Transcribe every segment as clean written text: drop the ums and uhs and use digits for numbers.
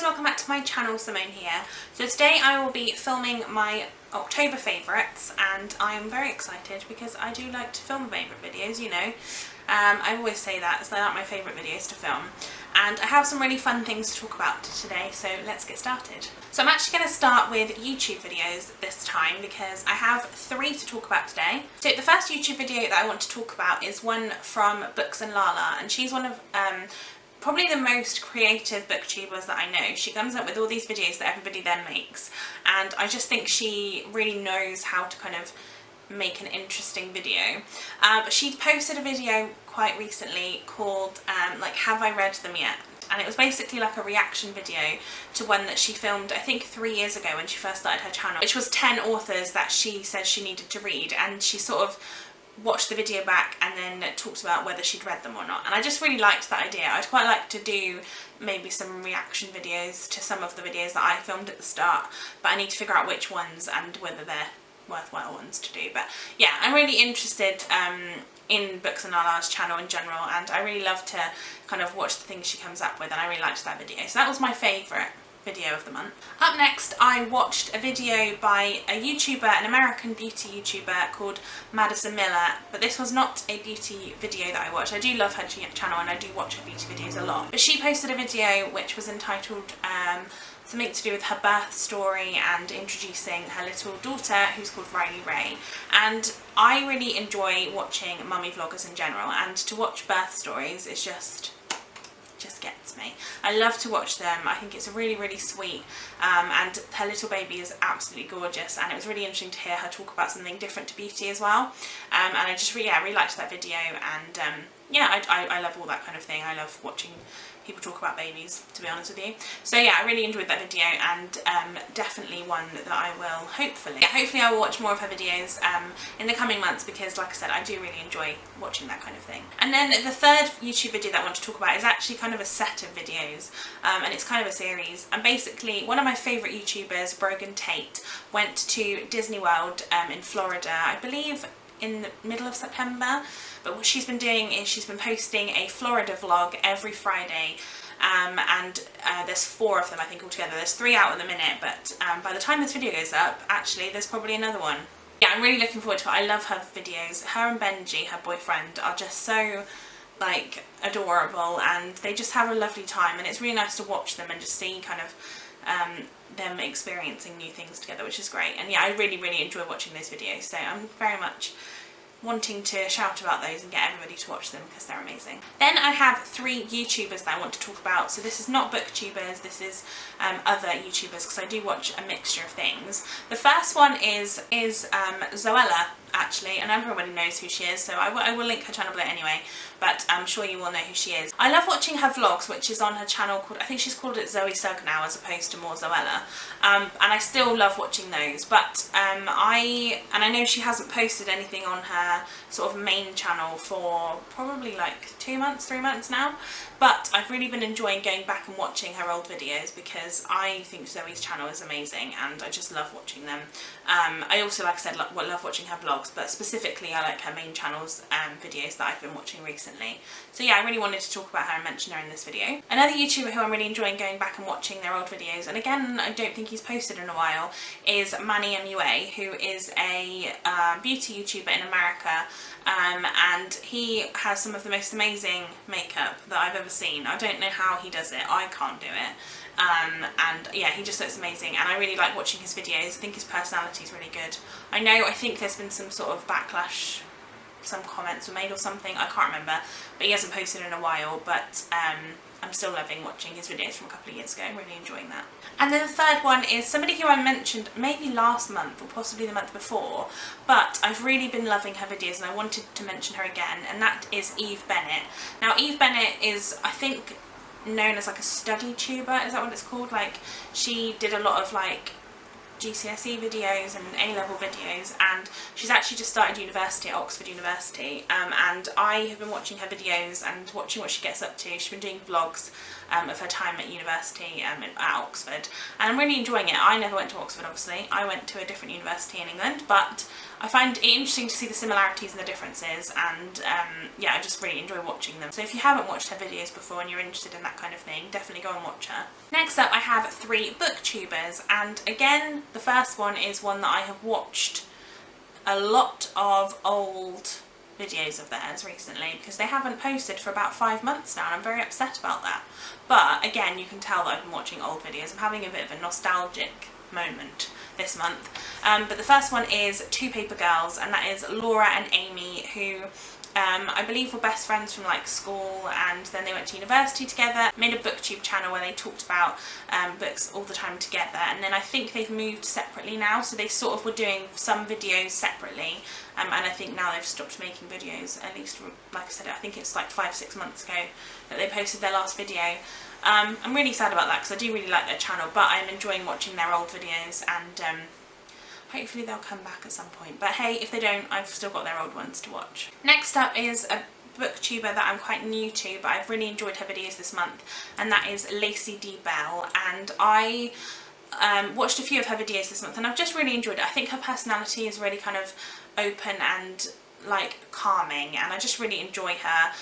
welcome back to my channel. Simone here. So today I will be filming my October favourites, and I'm very excited because I do like to film favourite videos, you know. I always say that, as they are my favourite videos to film. And I have some really fun things to talk about today, so let's get started. So I'm actually going to start with YouTube videos this time because I have 3 to talk about today. So the first YouTube video that I want to talk about is one from Books and Lala, and she's one of probably the most creative booktubers that I know. She comes up with all these videos that everybody then makes, and I just think she really knows how to kind of make an interesting video. She posted a video quite recently called like, have I read them yet? And it was basically like a reaction video to one that she filmed I think 3 years ago when she first started her channel, which was 10 authors that she said she needed to read, and she sort of watched the video back and then talked about whether she'd read them or not. And I just really liked that idea. I'd quite like to do maybe some reaction videos to some of the videos that I filmed at the start, but I need to figure out which ones and whether they're worthwhile ones to do. But yeah, I'm really interested in Books and Lala's channel in general, and I really love to kind of watch the things she comes up with, and I really liked that video. So that was my favourite video of the month. Up next, I watched a video by a YouTuber, an American beauty YouTuber called Madison Miller, but this was not a beauty video that I watched. I do love her channel and I do watch her beauty videos a lot, but she posted a video which was entitled something to do with her birth story and introducing her little daughter, who's called Riley Ray. And I really enjoy watching mummy vloggers in general, and to watch birth stories is just gets me. I love to watch them. I think it's really, really sweet, and her little baby is absolutely gorgeous, and it was really interesting to hear her talk about something different to beauty as well. And I just really liked that video, and yeah, I love all that kind of thing. I love watching people talk about babies, to be honest with you. So yeah, I really enjoyed that video, and definitely one that I will hopefully I will watch more of her videos in the coming months, because like I said, I do really enjoy watching that kind of thing. And then the third YouTube video that I want to talk about is actually kind of a set of videos, and it's kind of a series. And basically, one of my favourite YouTubers, Brogan Tate, went to Disney World in Florida, I believe in the middle of September. But what she's been doing is she's been posting a Florida vlog every Friday, and there's 4 of them I think altogether. There's 3 out at the minute, but by the time this video goes up, actually there's probably another one. Yeah, I'm really looking forward to it. I love her videos. Her and Benji, her boyfriend, are just so like adorable, and they just have a lovely time, and it's really nice to watch them and just see kind of them experiencing new things together, which is great. And yeah, I really, really enjoy watching those videos, so I'm very much wanting to shout about those and get everybody to watch them because they're amazing. Then I have 3 YouTubers that I want to talk about. So this is not booktubers, this is other YouTubers, because I do watch a mixture of things. The first one is Zoella, actually, and everybody knows who she is, so I will link her channel below anyway, but I'm sure you will know who she is. I love watching her vlogs, which is on her channel called, I think she's called it Zoe Sugg now as opposed to more Zoella, and I still love watching those. But I know she hasn't posted anything on her sort of main channel for probably like 2 months, 3 months now, but I've really been enjoying going back and watching her old videos because I think Zoe's channel is amazing and I just love watching them. I also, like I said, love watching her vlogs, but specifically I like her main channel's videos that I've been watching recently. So yeah, I really wanted to talk about her and mention her in this video. Another YouTuber who I'm really enjoying going back and watching their old videos, and again I don't think he's posted in a while, is Manny MUA, who is a beauty YouTuber in America, and he has some of the most amazing makeup that I've ever seen. I don't know how he does it, I can't do it. And yeah, he just looks amazing, and I really like watching his videos. I think his personality is really good. I think there's been some sort of backlash, some comments were made or something, I can't remember, but he hasn't posted in a while, but I'm still loving watching his videos from a couple of years ago. I'm really enjoying that. And then the third one is somebody who I mentioned maybe last month or possibly the month before, but I've really been loving her videos and I wanted to mention her again, and that is Eve Bennett. Now Eve Bennett is, I think, known as like a study tuber, is that what it's called? Like, she did a lot of like GCSE videos and A-level videos, and she's actually just started university at Oxford University, and I have been watching her videos and watching what she gets up to. She's been doing vlogs of her time at university at Oxford, and I'm really enjoying it. I never went to Oxford, obviously. I went to a different university in England, but I find it interesting to see the similarities and the differences, and yeah, I just really enjoy watching them. So if you haven't watched her videos before and you're interested in that kind of thing, definitely go and watch her. Next up I have 3 booktubers, and again the first one is one that I have watched a lot of old videos of theirs recently, because they haven't posted for about 5 months now, and I'm very upset about that. But again, you can tell that I've been watching old videos. I'm having a bit of a nostalgic moment this month. But the first one is Two Paper Girls, and that is Laura and Amy, who I believe were best friends from like school, and then they went to university together, made a booktube channel where they talked about books all the time together, and then I think they've moved separately now, so they sort of were doing some videos separately, and I think now they've stopped making videos, at least, like I said, I think it's like 5-6 months ago that they posted their last video. I'm really sad about that because I do really like their channel, but I'm enjoying watching their old videos, and hopefully they'll come back at some point. But hey, if they don't, I've still got their old ones to watch. Next up is a booktuber that I'm quite new to, but I've really enjoyed her videos this month, and that is Lacey D. Bell, and I watched a few of her videos this month and I've just really enjoyed it. I think her personality is really kind of open and like calming, and I just really enjoy her.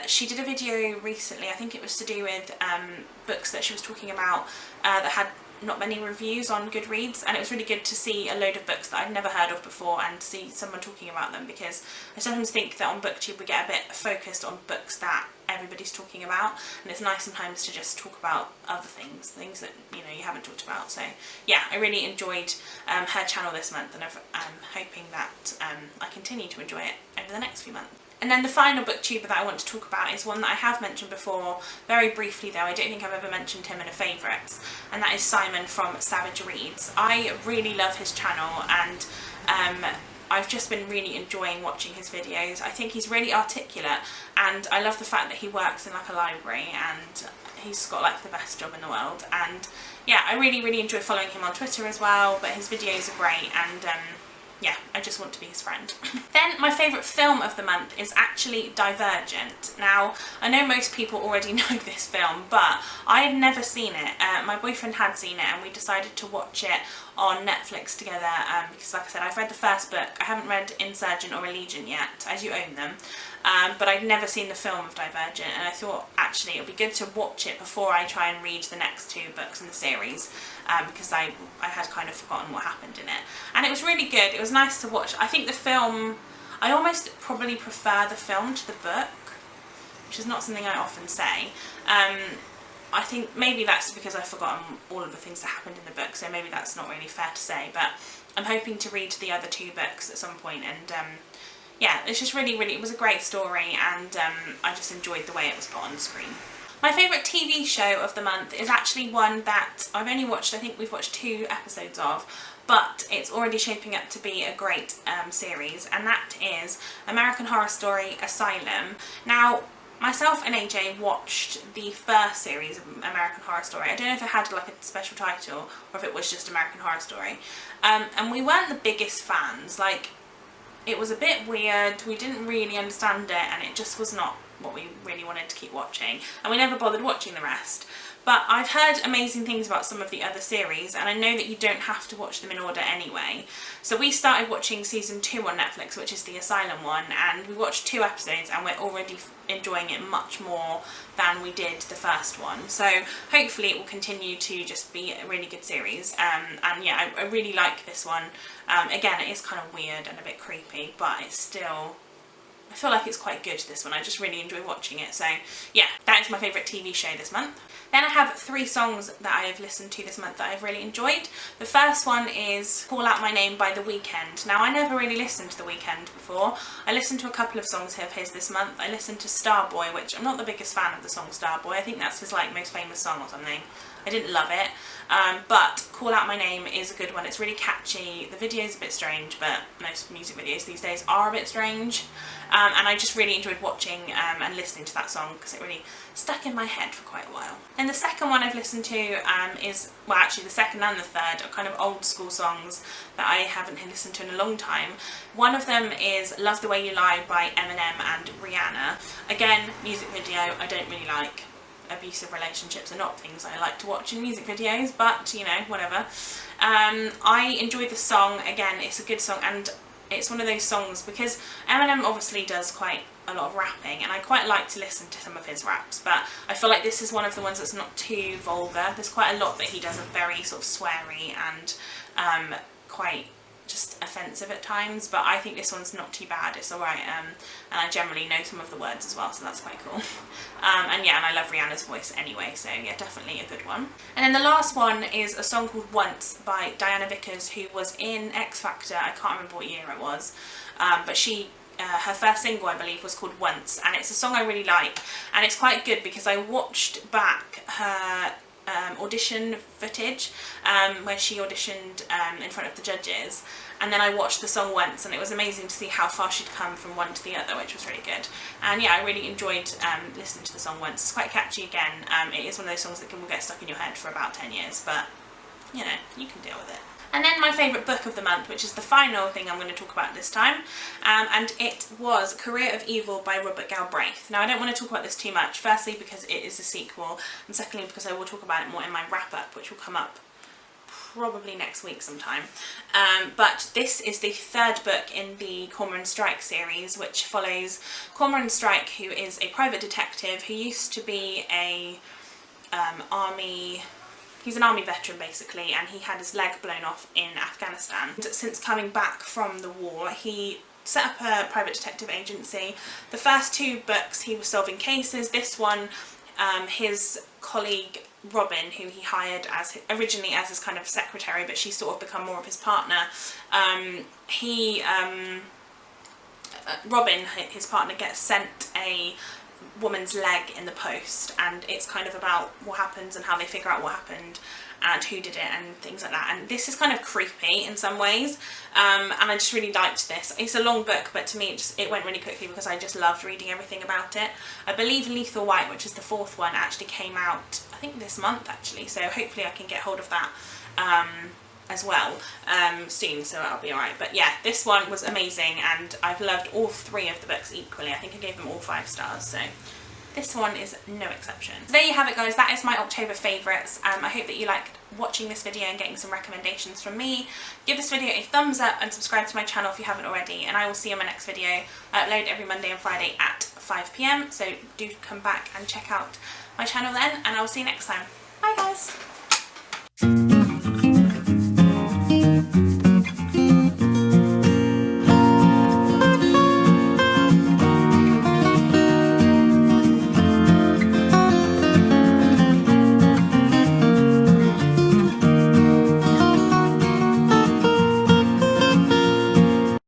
She did a video recently, I think it was to do with books that she was talking about that had not many reviews on Goodreads, and it was really good to see a load of books that I'd never heard of before and see someone talking about them, because I sometimes think that on BookTube we get a bit focused on books that everybody's talking about, and it's nice sometimes to just talk about other things that you know you haven't talked about. So yeah, I really enjoyed her channel this month, and I'm hoping that I continue to enjoy it over the next few months. And then the final booktuber that I want to talk about is one that I have mentioned before, very briefly though. I don't think I've ever mentioned him in a favourites, and that is Simon from Savage Reads. I really love his channel, and I've just been really enjoying watching his videos. I think he's really articulate, and I love the fact that he works in like a library, and he's got like the best job in the world. And yeah, I really enjoy following him on Twitter as well, but his videos are great, and yeah, I just want to be his friend. Then my favourite film of the month is actually Divergent. Now, I know most people already know this film, but I had never seen it. My boyfriend had seen it, and we decided to watch it on Netflix together, because like I said, I've read the first book. I haven't read Insurgent or Allegiant yet, as you own them, but I'd never seen the film of Divergent, and I thought actually it would be good to watch it before I try and read the next 2 books in the series, because I had kind of forgotten what happened in it. And it was really good. It was nice to watch. I think the film, I almost probably prefer the film to the book, which is not something I often say. I think maybe that's because I've forgotten all of the things that happened in the book, so maybe that's not really fair to say, but I'm hoping to read the other 2 books at some point, and yeah, it's just really, it was a great story, and I just enjoyed the way it was put on the screen. My favourite TV show of the month is actually one that I've only watched, I think we've watched 2 episodes of, but it's already shaping up to be a great series, and that is American Horror Story Asylum. Now, myself and AJ watched the first series of American Horror Story. I don't know if it had like a special title or if it was just American Horror Story, and we weren't the biggest fans. Like, it was a bit weird, we didn't really understand it, and it just was not what we really wanted to keep watching, and we never bothered watching the rest. But I've heard amazing things about some of the other series, and I know that you don't have to watch them in order anyway. So we started watching season 2 on Netflix, which is the Asylum one, and we watched 2 episodes and we're already enjoying it much more than we did the first one. So hopefully it will continue to just be a really good series. And yeah, I really like this one. Again, it is kind of weird and a bit creepy, but it's still, I feel like it's quite good, this one. I just really enjoy watching it. So yeah, that is my favourite TV show this month. Then I have 3 songs that I have listened to this month that I've really enjoyed. The first one is Call Out My Name by The Weeknd. Now, I never really listened to The Weeknd before. I listened to a couple of songs of his this month. I listened to Starboy, which I'm not the biggest fan of the song Starboy. I think that's his like most famous song or something. I didn't love it, but Call Out My Name is a good one. It's really catchy. The video's a bit strange, but most music videos these days are a bit strange, and I just really enjoyed watching and listening to that song because it really stuck in my head for quite a while. And the second one I've listened to is, well, actually the second and the third are kind of old school songs that I haven't listened to in a long time. One of them is Love the Way You Lie by Eminem and Rihanna. Again, music video I don't really like. abusive relationships are not things I like to watch in music videos, but you know, whatever. I enjoyed the song. Again, it's a good song, and it's one of those songs because Eminem obviously does quite a lot of rapping, and I quite like to listen to some of his raps, but I feel like this is one of the ones that's not too vulgar. There's quite a lot that he does are very sort of sweary and quite just offensive at times, but I think this one's not too bad. It's alright, and I generally know some of the words as well, so that's quite cool. And yeah, and I love Rihanna's voice anyway, so yeah, definitely a good one. And then the last one is a song called Once by Diana Vickers, who was in X Factor. I can't remember what year it was, but she her first single, I believe, was called Once, and it's a song I really like, and it's quite good because I watched back her audition footage where she auditioned in front of the judges, and then I watched the song once, and it was amazing to see how far she'd come from one to the other, which was really good. And yeah, I really enjoyed listening to the song Once. It's quite catchy again. It is one of those songs that will get stuck in your head for about 10 years, but you know, you can deal with it. And then my favourite book of the month, which is the final thing I'm going to talk about this time, and it was Career of Evil by Robert Galbraith. Now, I don't want to talk about this too much, firstly because it is a sequel, and secondly because I will talk about it more in my wrap-up, which will come up probably next week sometime. But this is the third book in the Cormoran Strike series, which follows Cormoran Strike, who is a private detective who used to be a he's an army veteran basically, and he had his leg blown off in Afghanistan. Since coming back from the war, he set up a private detective agency. The first two books he was solving cases. This one, his colleague Robin, who he hired as originally as his kind of secretary, but she's sort of become more of his partner. Robin, his partner, gets sent a woman's leg in the post, and it's kind of about what happens and how they figure out what happened and who did it and things like that. And this is kind of creepy in some ways, and I just really liked this. It's a long book, but to me it went really quickly because I just loved reading everything about it. I believe Lethal White, which is the fourth one, actually came out I think this month actually, so hopefully I can get hold of that as well soon, so that'll be alright. But yeah, this one was amazing, and I've loved all three of the books equally. I think I gave them all 5 stars, so this one is no exception. So there you have it, guys. That is my October favourites. I hope that you liked watching this video and getting some recommendations from me. Give this video a thumbs up and subscribe to my channel if you haven't already, and I will see you in my next video. I upload every Monday and Friday at 5 PM, so do come back and check out my channel then, and I will see you next time. Bye guys!